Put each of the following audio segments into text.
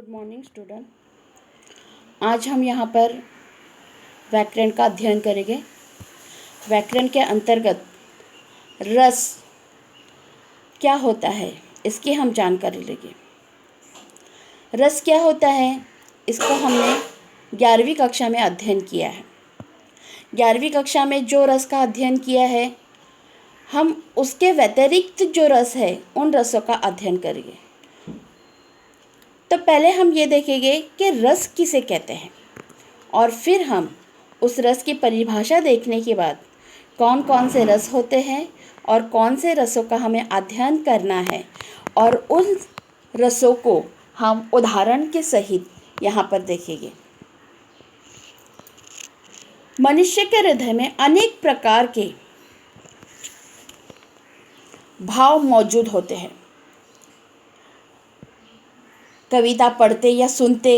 Good morning student. आज हम यहाँ पर व्याकरण का अध्ययन करेंगे। व्याकरण के अंतर्गत रस क्या होता है इसकी हम जानकारी लेंगे। रस क्या होता है इसको हमने 11वीं कक्षा में अध्ययन किया है। 11वीं कक्षा में जो रस का अध्ययन किया है हम उसके व्यतिरिक्त जो रस है उन रसों का अध्ययन करेंगे। तो पहले हम ये देखेंगे कि रस किसे कहते हैं और फिर हम उस रस की परिभाषा देखने के बाद कौन कौन से रस होते हैं और कौन से रसों का हमें अध्ययन करना है और उन रसों को हम उदाहरण के सहित यहाँ पर देखेंगे। मनुष्य के हृदय में अनेक प्रकार के भाव मौजूद होते हैं। कविता पढ़ते या सुनते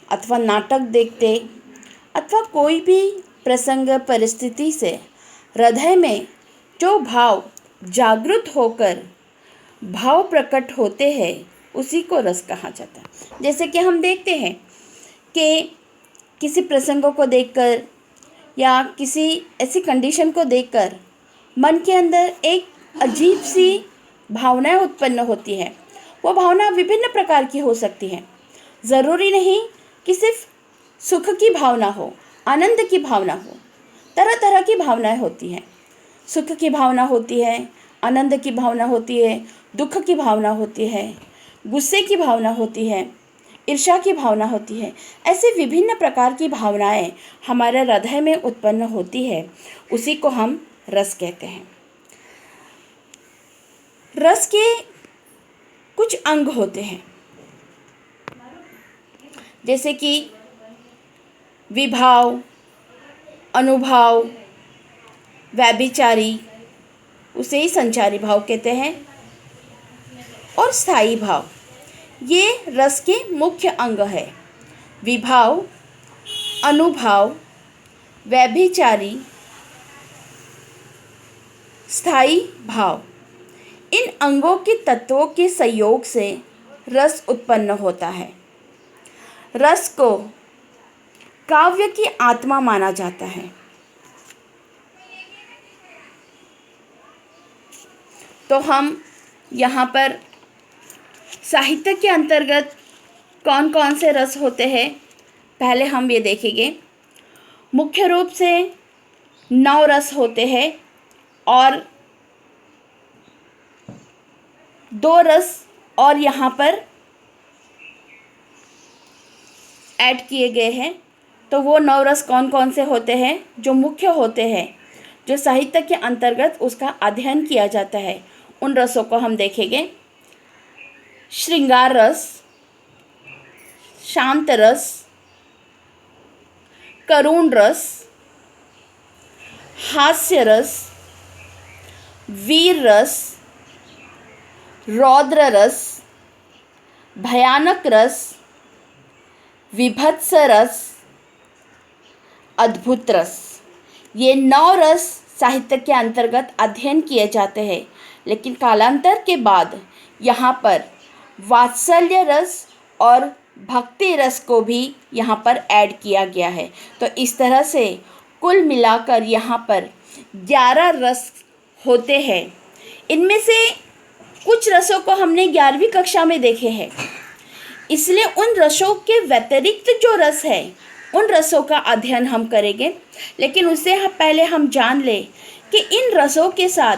अथवा नाटक देखते अथवा कोई भी प्रसंग परिस्थिति से हृदय में जो भाव जागृत होकर भाव प्रकट होते हैं उसी को रस कहा जाता है। जैसे कि हम देखते हैं कि किसी प्रसंगों को देखकर या किसी ऐसी कंडीशन को देखकर मन के अंदर एक अजीब सी भावनाएं उत्पन्न होती है। वो भावना विभिन्न प्रकार की हो सकती है। ज़रूरी नहीं कि सिर्फ सुख की भावना हो, आनंद की भावना हो, तरह तरह की भावनाएं होती हैं। सुख की भावना होती है, आनंद की भावना होती है, दुख की भावना होती है, गुस्से की भावना होती है, ईर्ष्या की भावना होती है। ऐसे विभिन्न प्रकार की भावनाएं हमारे हृदय में उत्पन्न होती है, उसी को हम रस कहते हैं। रस के कुछ अंग होते हैं जैसे कि विभाव, अनुभाव, व्यभिचारी, उसे ही संचारी भाव कहते हैं, और स्थायी भाव। ये रस के मुख्य अंग है। विभाव, अनुभाव, व्यभिचारी, स्थायी भाव, इन अंगों के तत्वों के संयोग से रस उत्पन्न होता है। रस को काव्य की आत्मा माना जाता है। तो हम यहाँ पर साहित्य के अंतर्गत कौन कौन से रस होते हैं पहले हम ये देखेंगे। मुख्य रूप से 9 रस होते हैं और 2 रस और यहाँ पर ऐड किए गए हैं। तो वो 9 रस कौन कौन से होते हैं जो मुख्य होते हैं, जो साहित्य के अंतर्गत उसका अध्ययन किया जाता है, उन रसों को हम देखेंगे। श्रृंगार रस, शांत रस, करुण रस, हास्य रस, वीर रस, रौद्र रस, भयानक रस, विभत्स रस, अद्भुत रस। ये 9 रस साहित्य के अंतर्गत अध्ययन किए जाते हैं, लेकिन कालांतर के बाद यहाँ पर वात्सल्य रस और भक्ति रस को भी यहाँ पर ऐड किया गया है। तो इस तरह से कुल मिलाकर यहाँ पर 11 रस होते हैं। इनमें से कुछ रसों को हमने 11वीं कक्षा में देखे हैं, इसलिए उन रसों के व्यतिरिक्त जो रस है उन रसों का अध्ययन हम करेंगे। लेकिन उससे पहले हम जान लें कि इन रसों के साथ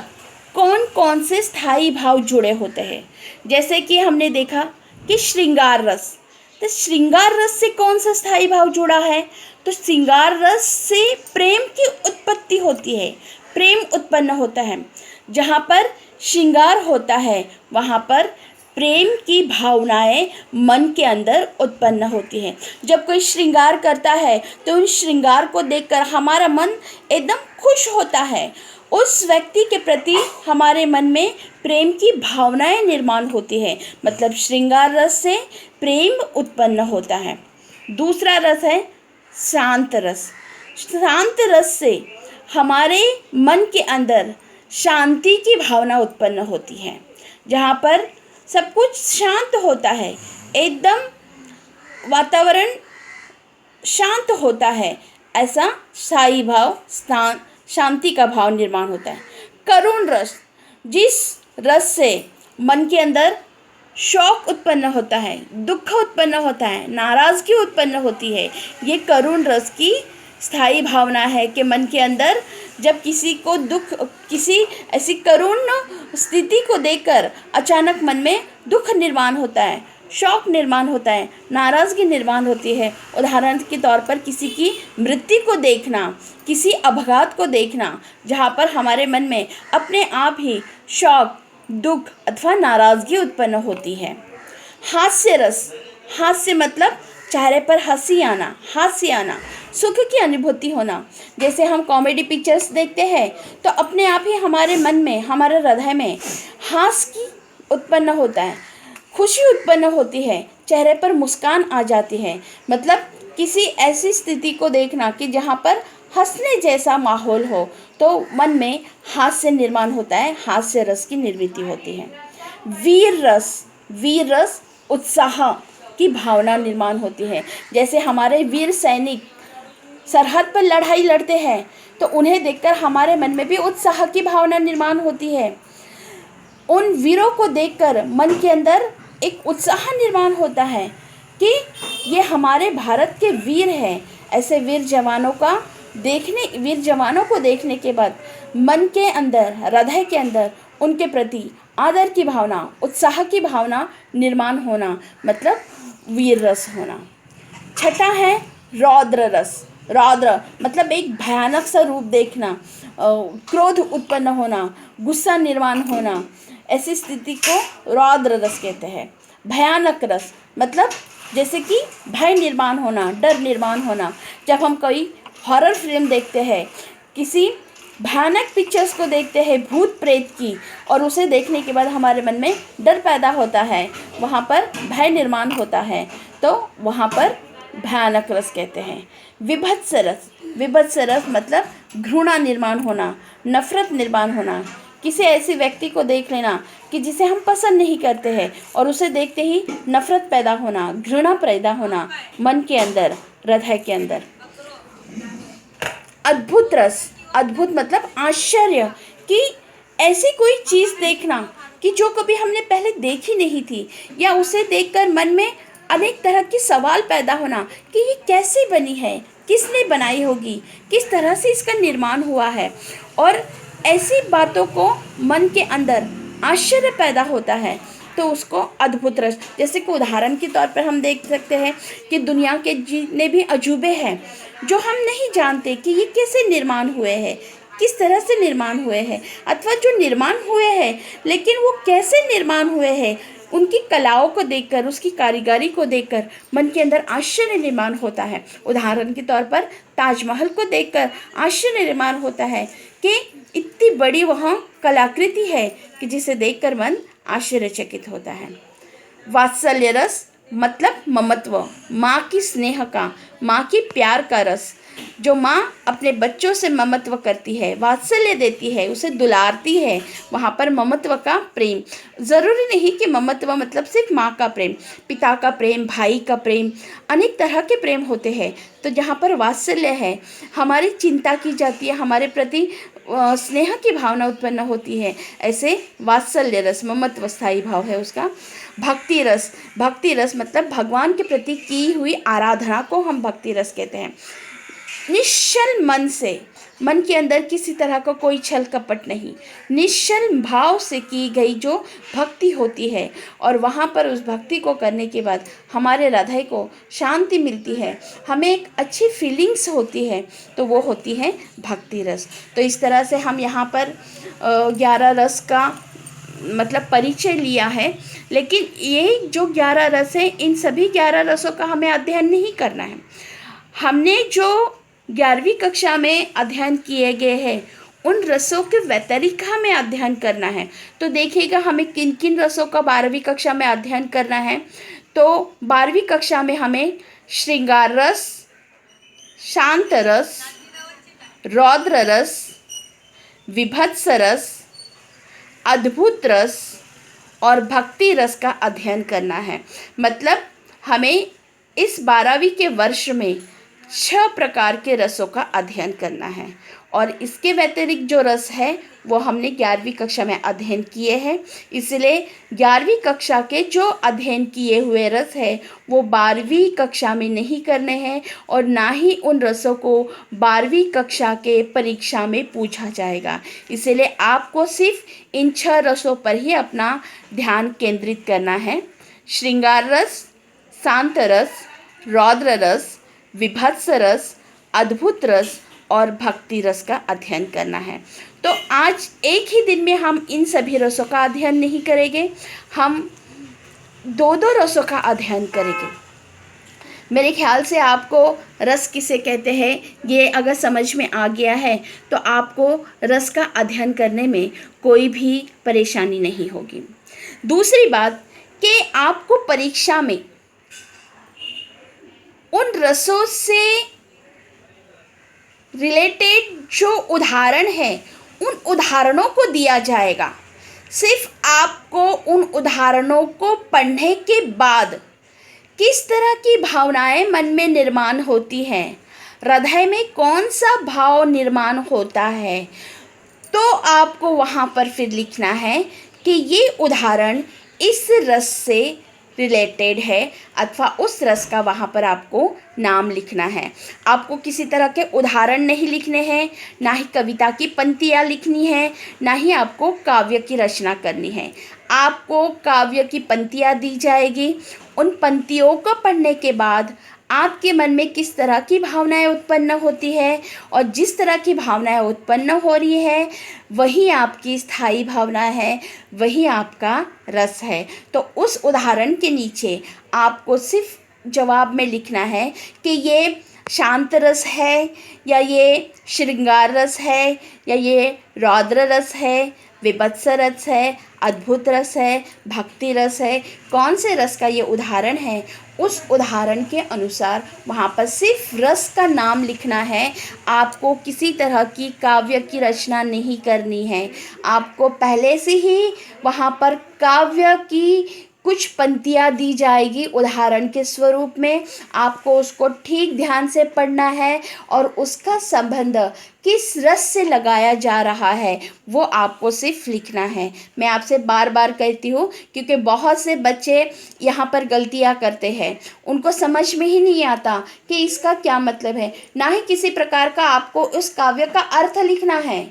कौन कौन से स्थायी भाव जुड़े होते हैं। जैसे कि हमने देखा कि श्रृंगार रस, तो श्रृंगार रस से कौन सा स्थायी भाव जुड़ा है, तो श्रृंगार रस से प्रेम की उत्पत्ति होती है, प्रेम उत्पन्न होता है। जहाँ पर श्रृंगार होता है वहाँ पर प्रेम की भावनाएं मन के अंदर उत्पन्न होती हैं। जब कोई श्रृंगार करता है तो उन श्रृंगार को देखकर हमारा मन एकदम खुश होता है। उस व्यक्ति के प्रति हमारे मन में प्रेम की भावनाएं निर्माण होती है, मतलब श्रृंगार रस से प्रेम उत्पन्न होता है। दूसरा रस है शांत रस। शांत रस से हमारे मन के अंदर शांति की भावना उत्पन्न होती है, जहाँ पर सब कुछ शांत होता है, एकदम वातावरण शांत होता है, ऐसा स्थायी भाव, स्थान, शांति का भाव निर्माण होता है। करुण रस, जिस रस से मन के अंदर शोक उत्पन्न होता है, दुख उत्पन्न होता है, नाराज़गी उत्पन्न होती है, ये करुण रस की स्थायी भावना है कि मन के अंदर जब किसी को दुख, किसी ऐसी करुण स्थिति को देखकर अचानक मन में दुख निर्माण होता है, शौक निर्माण होता है, नाराज़गी निर्माण होती है। उदाहरण के तौर पर किसी की मृत्यु को देखना, किसी अपघात को देखना, जहाँ पर हमारे मन में अपने आप ही शौक, दुख अथवा नाराज़गी उत्पन्न होती है। हास्य रस, हास्य मतलब चेहरे पर हंसी आना, हास्य आना, सुख की अनुभूति होना। जैसे हम कॉमेडी पिक्चर्स देखते हैं तो अपने आप ही हमारे मन में, हमारे हृदय में हास्य की उत्पन्न होता है, खुशी उत्पन्न होती है, चेहरे पर मुस्कान आ जाती है। मतलब किसी ऐसी स्थिति को देखना कि जहाँ पर हंसने जैसा माहौल हो तो मन में हास्य निर्माण होता है, हास्य रस की निर्मिति होती है। वीर रस, वीर रस उत्साह की भावना निर्माण होती है। जैसे हमारे वीर सैनिक सरहद पर लड़ाई लड़ते हैं तो उन्हें देखकर हमारे मन में भी उत्साह की भावना निर्माण होती है। उन वीरों को देखकर मन के अंदर एक उत्साह निर्माण होता है कि ये हमारे भारत के वीर हैं। ऐसे वीर जवानों को देखने के बाद मन के अंदर, हृदय के अंदर उनके प्रति आदर की भावना, उत्साह की भावना निर्माण होना, मतलब वीर रस होना। छठा है रौद्र रस। रौद्र मतलब एक भयानक सा रूप देखना, क्रोध उत्पन्न होना, गुस्सा निर्माण होना, ऐसी स्थिति को रौद्र रस कहते हैं। भयानक रस मतलब जैसे कि भय निर्माण होना, डर निर्माण होना। जब हम कोई हॉरर फिल्म देखते हैं, किसी भयानक पिक्चर्स को देखते हैं भूत प्रेत की, और उसे देखने के बाद हमारे मन में डर पैदा होता है, वहाँ पर भय निर्माण होता है, तो वहाँ पर भयानक रस कहते हैं। विभत्स रस, विभत्स रस मतलब घृणा निर्माण होना, नफरत निर्माण होना। किसी ऐसे व्यक्ति को देख लेना कि जिसे हम पसंद नहीं करते हैं और उसे देखते ही नफरत पैदा होना, घृणा पैदा होना मन के अंदर, हृदय के अंदर। अद्भुत रस, अद्भुत मतलब आश्चर्य, कि ऐसी कोई चीज़ देखना कि जो कभी हमने पहले देखी नहीं थी, या उसे देखकर मन में अनेक तरह के सवाल पैदा होना कि ये कैसे बनी है, किसने बनाई होगी, किस तरह से इसका निर्माण हुआ है। और ऐसी बातों को मन के अंदर आश्चर्य पैदा होता है तो उसको अद्भुत रस। जैसे कि उदाहरण के तौर पर हम देख सकते हैं कि दुनिया के जितने भी अजूबे हैं जो हम नहीं जानते कि ये कैसे निर्माण हुए हैं, किस तरह से निर्माण हुए हैं, अथवा जो निर्माण हुए हैं लेकिन वो कैसे निर्माण हुए हैं, उनकी कलाओं को देखकर, उसकी कारीगरी को देखकर मन के अंदर आश्चर्य निर्माण होता है। उदाहरण के तौर पर ताजमहल को देखकर आश्चर्य निर्माण होता है कि इतनी बड़ी वहाँ कलाकृति है कि जिसे देखकर मन आश्चर्यचकित होता है। वात्सल्य रस मतलब ममत्व, माँ की स्नेह का, माँ की प्यार का रस। जो माँ अपने बच्चों से ममत्व करती है, वात्सल्य देती है, उसे दुलारती है, वहाँ पर ममत्व का प्रेम। ज़रूरी नहीं कि ममत्व मतलब सिर्फ माँ का प्रेम, पिता का प्रेम, भाई का प्रेम, अनेक तरह के प्रेम होते हैं। तो जहाँ पर वात्सल्य है, हमारी चिंता की जाती है, हमारे प्रति स्नेह की भावना उत्पन्न होती है, ऐसे वात्सल्य रस, ममत्व स्थायी भाव है उसका। भक्ति रस, भक्ति रस मतलब भगवान के प्रति की हुई आराधना को हम भक्ति रस कहते हैं। निश्चल मन से, मन के अंदर किसी तरह का कोई छल कपट नहीं, निश्चल भाव से की गई जो भक्ति होती है, और वहाँ पर उस भक्ति को करने के बाद हमारे हृदय को शांति मिलती है, हमें एक अच्छी फीलिंग्स होती है, तो वो होती है भक्ति रस। तो इस तरह से हम यहाँ पर 11 रस का मतलब परिचय लिया है। लेकिन ये जो 11 रस है, इन सभी 11 रसों का हमें अध्ययन नहीं करना है। हमने जो 11वीं कक्षा में अध्ययन किए गए हैं उन रसों के व्यतिरिक्त हमें अध्ययन करना है। तो देखिएगा हमें किन किन रसों का 12वीं कक्षा में अध्ययन करना है। तो 12वीं कक्षा में हमें श्रृंगार रस, शांत रस, रौद्र रस, विभत्स रस, अद्भुत रस और भक्ति रस का अध्ययन करना है। मतलब हमें इस 12वीं के वर्ष में 6 प्रकार के रसों का अध्ययन करना है और इसके व्यतिरिक्त जो रस है वो हमने 11वीं कक्षा में अध्ययन किए हैं। इसलिए 11वीं कक्षा के जो अध्ययन किए हुए रस है वो 12वीं कक्षा में नहीं करने हैं और ना ही उन रसों को 12वीं कक्षा के परीक्षा में पूछा जाएगा। इसलिए आपको सिर्फ इन 6 रसों पर ही अपना ध्यान केंद्रित करना है। श्रृंगार रस, शांत रस, रौद्र रस, विभत्स रस, अद्भुत रस और भक्ति रस का अध्ययन करना है। तो आज एक ही दिन में हम इन सभी रसों का अध्ययन नहीं करेंगे, हम 2-2 रसों का अध्ययन करेंगे। मेरे ख्याल से आपको रस किसे कहते हैं ये अगर समझ में आ गया है तो आपको रस का अध्ययन करने में कोई भी परेशानी नहीं होगी। दूसरी बात कि आपको परीक्षा में उन रसों से रिलेटेड जो उदाहरण है उन उदाहरणों को दिया जाएगा। सिर्फ आपको उन उदाहरणों को पढ़ने के बाद किस तरह की भावनाएं मन में निर्माण होती हैं, हृदय में कौन सा भाव निर्माण होता है, तो आपको वहाँ पर फिर लिखना है कि ये उदाहरण इस रस से रिलेटेड है अथवा उस रस का वहाँ पर आपको नाम लिखना है। आपको किसी तरह के उदाहरण नहीं लिखने हैं, ना ही कविता की पंक्तियाँ लिखनी है, ना ही आपको काव्य की रचना करनी है। आपको काव्य की पंक्तियाँ दी जाएगी, उन पंक्तियों को पढ़ने के बाद आपके मन में किस तरह की भावनाएं उत्पन्न होती है और जिस तरह की भावनाएं उत्पन्न हो रही है वही आपकी स्थायी भावना है, वही आपका रस है। तो उस उदाहरण के नीचे आपको सिर्फ जवाब में लिखना है कि ये शांत रस है या ये श्रृंगार रस है या ये रौद्र रस है, विभत्स रस है, अद्भुत रस है, भक्ति रस है, कौन से रस का ये उदाहरण है। उस उदाहरण के अनुसार वहाँ पर सिर्फ रस का नाम लिखना है। आपको किसी तरह की काव्य की रचना नहीं करनी है। आपको पहले से ही वहाँ पर काव्य की कुछ पंक्तियाँ दी जाएगी उदाहरण के स्वरूप में, आपको उसको ठीक ध्यान से पढ़ना है और उसका संबंध किस रस से लगाया जा रहा है वो आपको सिर्फ लिखना है। मैं आपसे बार बार कहती हूँ क्योंकि बहुत से बच्चे यहाँ पर गलतियाँ करते हैं, उनको समझ में ही नहीं आता कि इसका क्या मतलब है। ना ही किसी प्रकार का आपको उस काव्य का अर्थ लिखना है,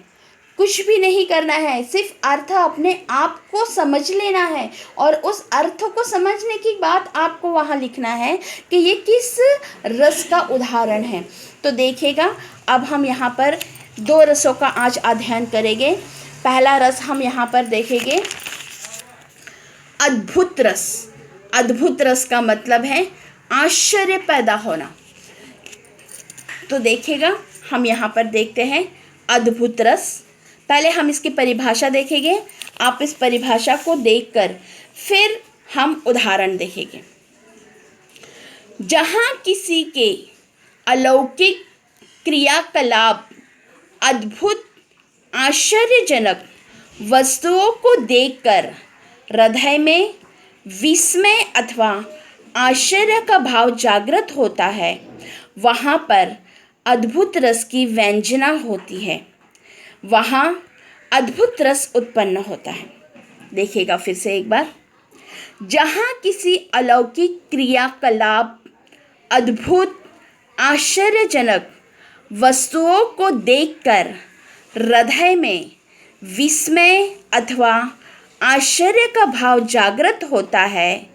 कुछ भी नहीं करना है, सिर्फ अर्थ अपने आप को समझ लेना है और उस अर्थ को समझने की बात आपको वहाँ लिखना है कि ये किस रस का उदाहरण है। तो देखिएगा, अब हम यहाँ पर 2 रसों का आज अध्ययन करेंगे। पहला रस हम यहाँ पर देखेंगे अद्भुत रस। अद्भुत रस का मतलब है आश्चर्य पैदा होना। तो देखिएगा, हम यहाँ पर देखते हैं अद्भुत रस। पहले हम इसकी परिभाषा देखेंगे, आप इस परिभाषा को देखकर फिर हम उदाहरण देखेंगे। जहाँ किसी के अलौकिक क्रियाकलाप अद्भुत आश्चर्यजनक वस्तुओं को देखकर हृदय में विस्मय अथवा आश्चर्य का भाव जागृत होता है, वहाँ पर अद्भुत रस की व्यंजना होती है, वहाँ अद्भुत रस उत्पन्न होता है। देखिएगा फिर से एक बार, जहाँ किसी अलौकिक क्रियाकलाप अद्भुत आश्चर्यजनक वस्तुओं को देखकर हृदय में विस्मय अथवा आश्चर्य का भाव जागृत होता है,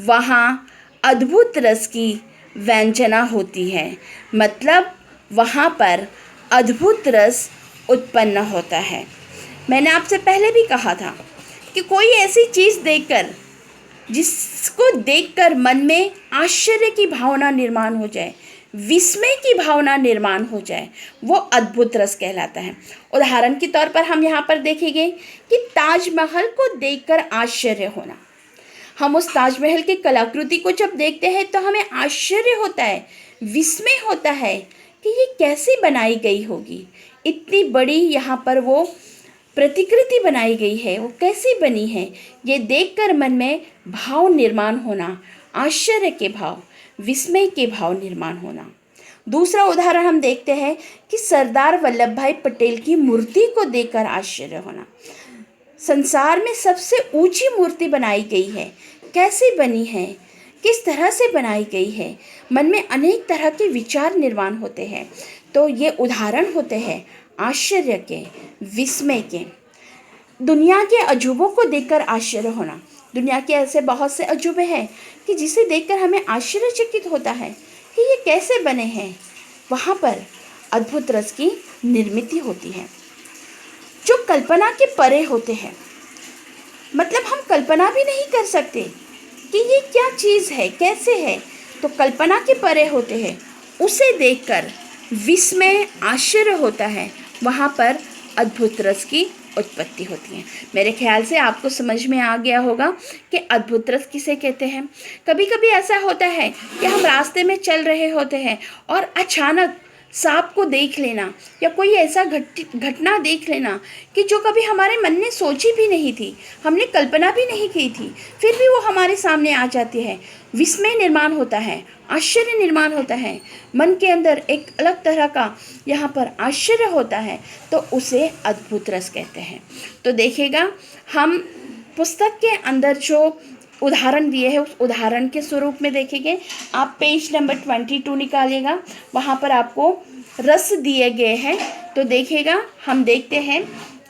वहाँ अद्भुत रस की व्यंजना होती है। मतलब वहाँ पर अद्भुत रस उत्पन्न होता है। मैंने आपसे पहले भी कहा था कि कोई ऐसी चीज़ देखकर जिसको देखकर मन में आश्चर्य की भावना निर्माण हो जाए, विस्मय की भावना निर्माण हो जाए, वो अद्भुत रस कहलाता है। उदाहरण के तौर पर हम यहाँ पर देखेंगे कि ताजमहल को देखकर आश्चर्य होना। हम उस ताजमहल की कलाकृति को जब देखते हैं तो हमें आश्चर्य होता है, विस्मय होता है कि ये कैसे बनाई गई होगी, इतनी बड़ी यहाँ पर वो प्रतिकृति बनाई गई है, वो कैसी बनी है। ये देखकर मन में भाव निर्माण होना, आश्चर्य के भाव, विस्मय के भाव निर्माण होना। दूसरा उदाहरण हम देखते हैं कि सरदार वल्लभ भाई पटेल की मूर्ति को देखकर आश्चर्य होना। संसार में सबसे ऊंची मूर्ति बनाई गई है, कैसे बनी है, किस तरह से बनाई गई है, मन में अनेक तरह के विचार निर्माण होते हैं। तो ये उदाहरण होते हैं आश्चर्य के, विस्मय के। दुनिया के अजूबों को देखकर आश्चर्य होना। दुनिया के ऐसे बहुत से अजूबे हैं कि जिसे देखकर हमें आश्चर्यचकित होता है कि ये कैसे बने हैं। वहाँ पर अद्भुत रस की निर्मित होती है जो कल्पना के परे होते हैं। मतलब हम कल्पना भी नहीं कर सकते कि ये क्या चीज़ है, कैसे है, तो कल्पना के परे होते हैं। उसे देखकर विस्मय, आश्चर्य होता है, वहाँ पर अद्भुत रस की उत्पत्ति होती है। मेरे ख्याल से आपको समझ में आ गया होगा कि अद्भुत रस किसे कहते हैं। कभी कभी ऐसा होता है कि हम रास्ते में चल रहे होते हैं और अचानक सांप को देख लेना या कोई ऐसा घटना देख लेना कि जो कभी हमारे मन ने सोची भी नहीं थी, हमने कल्पना भी नहीं की थी, फिर भी वो हमारे सामने आ जाती है। विस्मय निर्माण होता है, आश्चर्य निर्माण होता है, मन के अंदर एक अलग तरह का यहाँ पर आश्चर्य होता है, तो उसे अद्भुत रस कहते हैं। तो देखिएगा, हम पुस्तक के अंदर जो उदाहरण दिए हैं उस उदाहरण के स्वरूप में देखेंगे। आप पेज नंबर 22 निकालिएगा, वहाँ पर आपको रस दिए गए हैं। तो देखिएगा, हम देखते हैं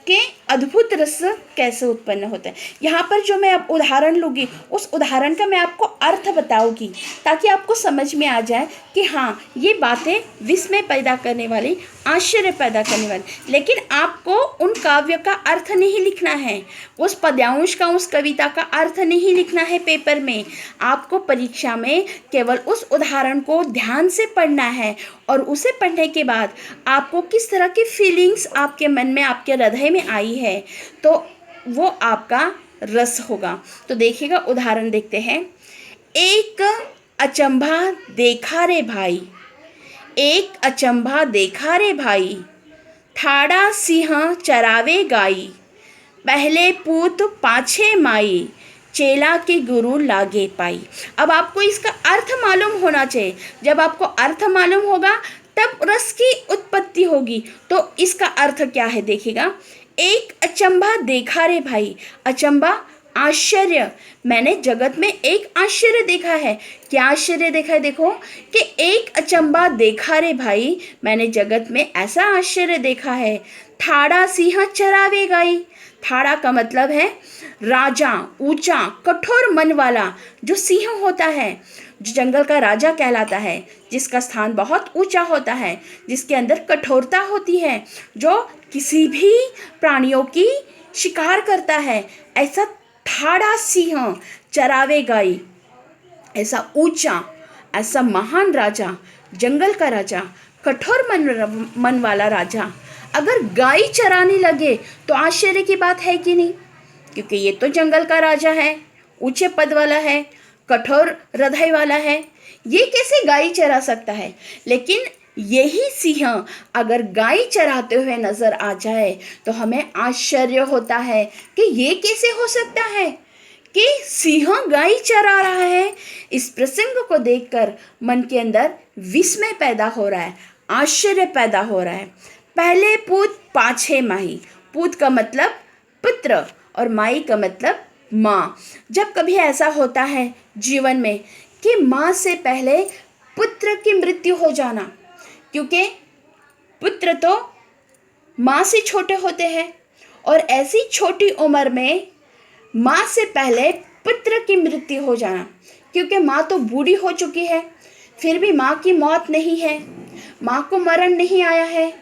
कि अद्भुत रस कैसे उत्पन्न होता है। यहाँ पर जो मैं अब उदाहरण लूँगी उस उदाहरण का मैं आपको अर्थ बताऊँगी ताकि आपको समझ में आ जाए कि हाँ, ये बातें विस्मय पैदा करने वाली, आश्चर्य पैदा करने वाली। लेकिन आपको उन काव्य का अर्थ नहीं लिखना है, उस पद्यांश का, उस कविता का अर्थ नहीं लिखना है पेपर में। आपको परीक्षा में केवल उस उदाहरण को ध्यान से पढ़ना है और उसे पढ़ने के बाद आपको किस तरह की फीलिंग्स आपके मन में, आपके हृदय में आई है, तो वो आपका रस होगा। तो देखिएगा, उदाहरण देखते हैं। एक अचंभा देखा रे भाई, एक अचंभा देखा रे भाई, ठाड़ा सिंह चरावे गाई, पहले पूत पाछे माई, चेला के गुरु लागे पाई। अब आपको इसका अर्थ मालूम होना चाहिए। जब आपको अर्थ मालूम होगा तब रस की उत्पत्ति होगी। तो इसका अर्थ क्या है देखिएगा। एक अचंभा देखा रे भाई, अचंभा आश्चर्य, मैंने जगत में एक आश्चर्य देखा है। क्या आश्चर्य देखा है? देखो कि एक अचंभा देखा रे भाई, मैंने जगत में ऐसा आश्चर्य देखा है। ठाड़ा सिंह चरावे गाई, ठाड़ा का मतलब है राजा, ऊंचा, कठोर मन वाला जो सिंह होता है, जो जंगल का राजा कहलाता है, जिसका स्थान बहुत ऊंचा होता है, जिसके अंदर कठोरता होती है, जो किसी भी प्राणियों की शिकार करता है, ऐसा ठाड़ा सिंह चरावे गाई, ऐसा ऊंचा, ऐसा महान राजा, जंगल का राजा, कठोर मन वाला राजा अगर गाय चराने लगे तो आश्चर्य की बात है कि नहीं? क्योंकि ये तो जंगल का राजा है, ऊंचे पद वाला है, कठोर हृदय वाला है, ये कैसे गाय चरा सकता है? लेकिन यही सिंह अगर गाय चराते हुए नजर आ जाए तो हमें आश्चर्य होता है कि ये कैसे हो सकता है कि सिंह गाय चरा रहा है। इस प्रसंग को देखकर मन के अंदर विस्मय पैदा हो रहा है, आश्चर्य पैदा हो रहा है। पहले पूत पाछे माही, पूत का मतलब पुत्र और माई का मतलब माँ। जब कभी ऐसा होता है जीवन में कि माँ से पहले पुत्र की मृत्यु हो जाना, क्योंकि पुत्र तो माँ से छोटे होते हैं और ऐसी छोटी उम्र में माँ से पहले पुत्र की मृत्यु हो जाना, क्योंकि माँ तो बूढ़ी हो चुकी है, फिर भी माँ की मौत नहीं है, माँ को मरण नहीं आया है,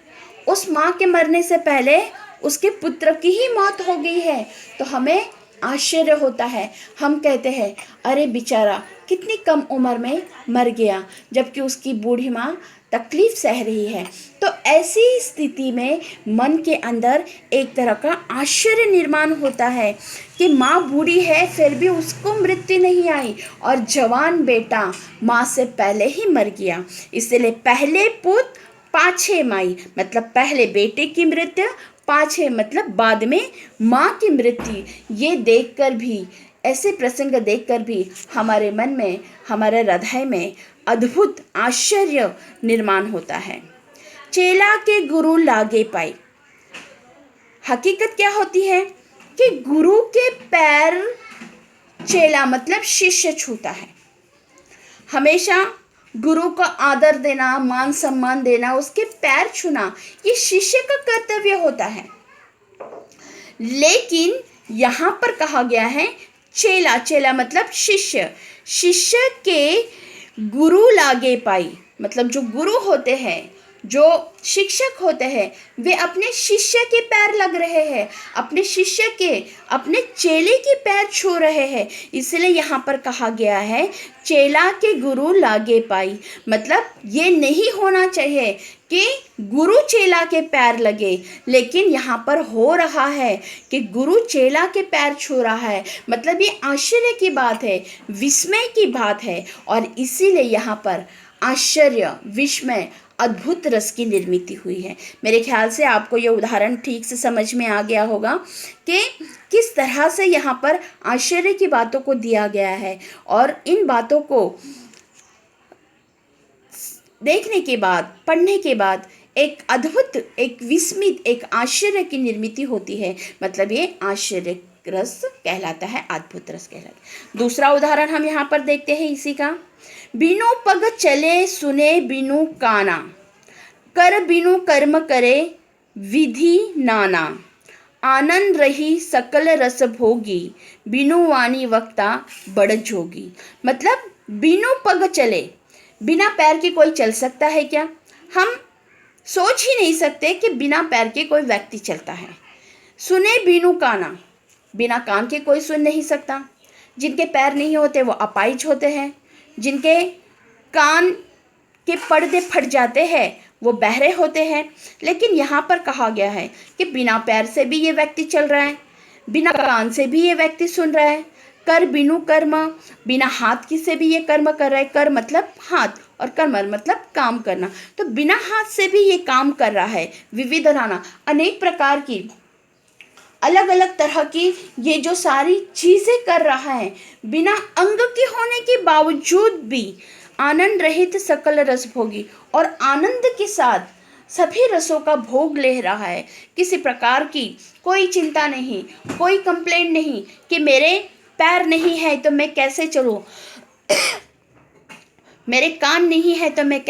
उस माँ के मरने से पहले उसके पुत्र की ही मौत हो गई है, तो हमें आश्चर्य होता है। हम कहते हैं अरे बेचारा कितनी कम उम्र में मर गया, जबकि उसकी बूढ़ी माँ तकलीफ सह रही है। तो ऐसी स्थिति में मन के अंदर एक तरह का आश्चर्य निर्माण होता है कि माँ बूढ़ी है फिर भी उसको मृत्यु नहीं आई और जवान बेटा माँ से पहले ही मर गया। इसलिए पहले पुत पाछे माई, मतलब पहले बेटे की मृत्यु, पाछे मतलब बाद में माँ की मृत्यु। ये देखकर भी, ऐसे प्रसंग देखकर भी हमारे मन में, हमारे हृदय में अद्भुत आश्चर्य निर्माण होता है। चेला के गुरु लागे पाई। हकीकत क्या होती है कि गुरु के पैर चेला मतलब शिष्य छूता है। हमेशा गुरु का आदर देना, मान सम्मान देना, उसके पैर छूना, ये शिष्य का कर्तव्य होता है। लेकिन यहाँ पर कहा गया है चेला, चेला मतलब शिष्य, शिष्य के गुरु लागे पाई, मतलब जो गुरु होते हैं, जो शिक्षक होते हैं, वे अपने शिष्य के पैर लग रहे हैं, अपने शिष्य के, अपने चेले के पैर छू रहे हैं। इसलिए यहाँ पर कहा गया है चेला के गुरु लागे पाई, मतलब ये नहीं होना चाहिए कि गुरु चेला के पैर लगे, लेकिन यहाँ पर हो रहा है कि गुरु चेला के पैर छू रहा है। मतलब ये आश्चर्य की बात है, विस्मय की बात है, और इसीलिए यहाँ पर आश्चर्य, विस्मय, अद्भुत रस की निर्मित हुई है। मेरे ख्याल से आपको ये उदाहरण ठीक से समझ में आ गया होगा कि किस तरह से यहाँ पर आश्चर्य की बातों को दिया गया है, और इन बातों को देखने के बाद, पढ़ने के बाद एक अद्भुत, एक विस्मित, एक आश्चर्य की निर्मित होती है। मतलब ये आश्चर्य रस कहलाता है, अद्भुत रस कहलाता है। दूसरा उदाहरण हम यहाँ पर देखते हैं इसी का। बिनु पग चले सुने बिनु काना, कर बिनु कर्म करे विधि नाना, आनंद रही सकल रस भोगी, बिनु वाणी वक्ता बड़ जोगी। मतलब बिनु पग चले, बिना पैर के कोई चल सकता है क्या? हम सोच ही नहीं सकते कि बिना पैर के कोई व्यक्ति चलता है। सुने बिनु काना, बिना कान के कोई सुन नहीं सकता। जिनके पैर नहीं होते वो अपाहिज होते हैं, जिनके कान के पर्दे फट जाते हैं वो बहरे होते हैं। लेकिन यहाँ पर कहा गया है कि बिना पैर से भी ये व्यक्ति चल रहा है, बिना कान से भी ये व्यक्ति सुन रहा है। कर बिनु कर्म, बिना हाथ की से भी ये कर्म कर रहा है। कर मतलब हाथ, और कर्म मतलब काम करना। तो बिना हाथ से भी ये काम कर रहा है। विविध नाना, अनेक प्रकार की, अलग अलग तरह की ये जो सारी चीज़ें कर रहा है, बिना अंग के होने के बावजूद भी आनंद रहित सकल रस भोगी, और आनंद के साथ सभी रसों का भोग ले रहा है। किसी प्रकार की कोई चिंता नहीं, कोई कंप्लेंट नहीं कि मेरे पैर नहीं है तो मैं कैसे चलूँ, मेरे कान नहीं है तो मैं